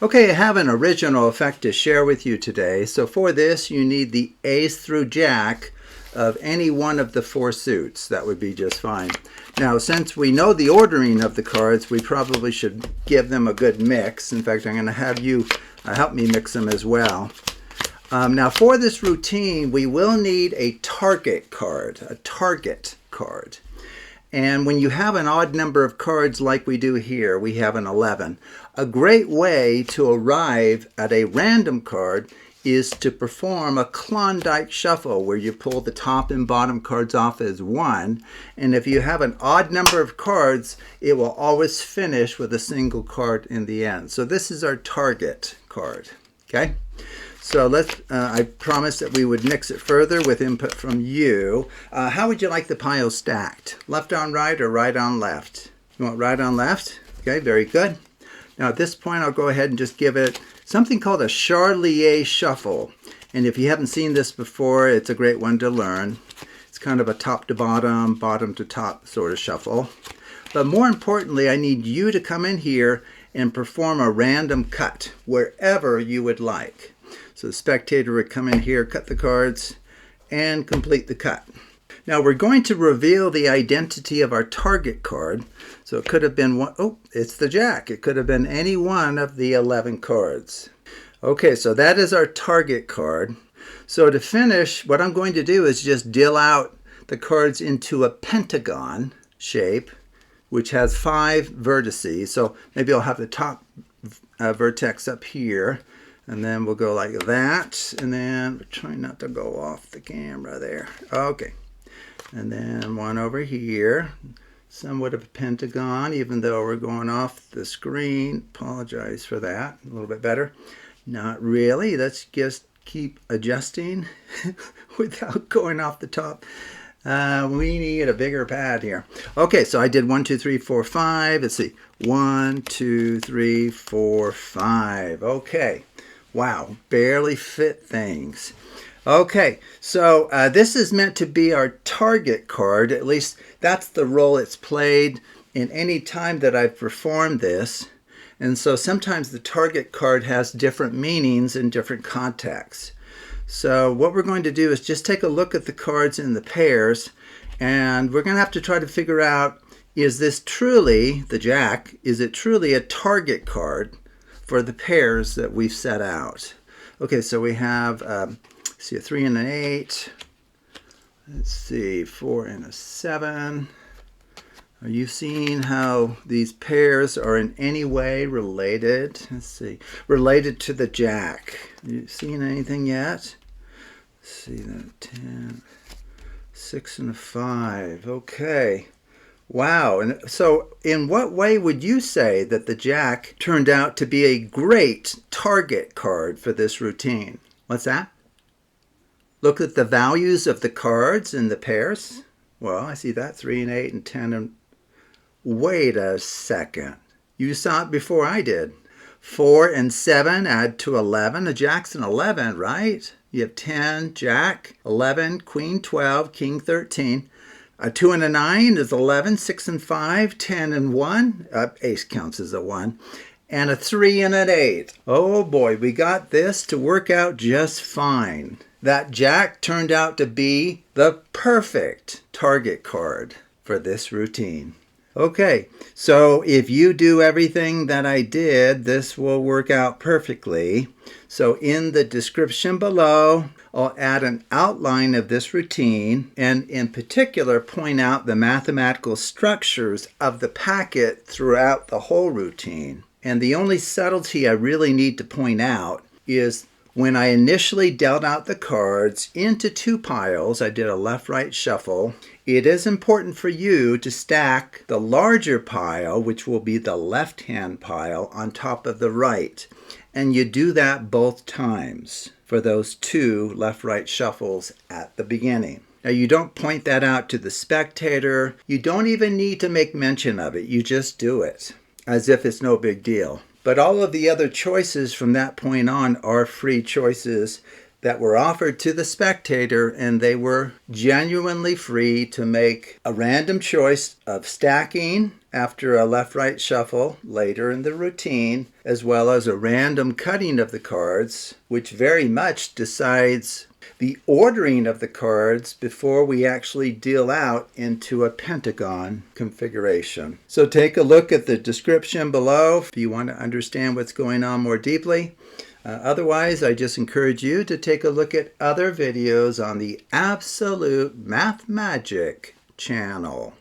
Okay, I have an original effect to share with you today. So for this, you need the ace through jack of any one of the four suits. That would be just fine. Now, since we know the ordering of the cards, we probably should give them a good mix. In fact, I'm going to have you help me mix them as well. Now, for this routine, we will need a target card, And when you have an odd number of cards like we do here, we have an 11. A great way to arrive at a random card is to perform a Klondike shuffle where you pull the top and bottom cards off as one. And if you have an odd number of cards, it will always finish with a single card in the end. So this is our target card, okay? So I promised that we would mix it further with input from you. How would you like the piles stacked? Left on right or right on left? You want right on left? Okay, very good. Now at this point, I'll go ahead and just give it something called a Charlier shuffle. And if you haven't seen this before, it's a great one to learn. It's kind of a top to bottom, bottom to top sort of shuffle. But more importantly, I need you to come in here and perform a random cut wherever you would like. So the spectator would come in here, cut the cards, and complete the cut. Now we're going to reveal the identity of our target card. So it could have been one, oh, it's the jack. It could have been any one of the 11 cards. Okay, so that is our target card. So to finish, what I'm going to do is just deal out the cards into a pentagon shape, which has 5 vertices. So maybe I'll have the top vertex up here. And then we'll go like that. And then we're trying not to go off the camera there. Okay. And then one over here. Somewhat of a pentagon, even though we're going off the screen. Apologize for that. A little bit better. Not really. Let's just keep adjusting without going off the top. We need a bigger pad here. Okay, so I did 1, 2, 3, 4, 5. Let's see. 1, 2, 3, 4, 5. Okay. Wow, barely fit things. Okay, so this is meant to be our target card. At least that's the role it's played in any time that I've performed this. And so sometimes the target card has different meanings in different contexts. So what we're going to do is just take a look at the cards in the pairs, and we're going to have to try to figure out, is this truly, the jack, is it truly a target card for the pairs that we've set out? Okay, so we have, see, a 3 and an 8. Let's see, 4 and a 7. Are you seeing how these pairs are in any way related? Let's see, related to the jack. You seen anything yet? Let's see, the 10, 6 and a 5. Okay. Wow. And so in what way would you say that the jack turned out to be a great target card for this routine? What's that? Look at the values of the cards in the pairs. Well, I see that 3 and 8 and 10 and wait a second. You saw it before I did. 4 and 7 add to 11. A jack's an 11, right? You have 10, jack, 11, queen 12, king 13. A 2 and a 9 is 11, 6 and 5, 10 and 1. Ace counts as a 1. And a 3 and an 8. Oh boy, we got this to work out just fine. That jack turned out to be the perfect target card for this routine. Okay, so if you do everything that I did, this will work out perfectly. So in the description below, I'll add an outline of this routine and in particular point out the mathematical structures of the packet throughout the whole routine. And the only subtlety I really need to point out is when I initially dealt out the cards into 2 piles, I did a left-right shuffle. It is important for you to stack the larger pile, which will be the left-hand pile, on top of the right. And you do that both times for those 2 left-right shuffles at the beginning. Now you don't point that out to the spectator. You don't even need to make mention of it. You just do it as if it's no big deal. But all of the other choices from that point on are free choices that were offered to the spectator, and they were genuinely free to make a random choice of stacking after a left-right shuffle later in the routine, as well as a random cutting of the cards, which very much decides the ordering of the cards before we actually deal out into a pentagon configuration. So take a look at the description below if you want to understand what's going on more deeply. Otherwise, I just encourage you to take a look at other videos on the Absolute Math Magic channel.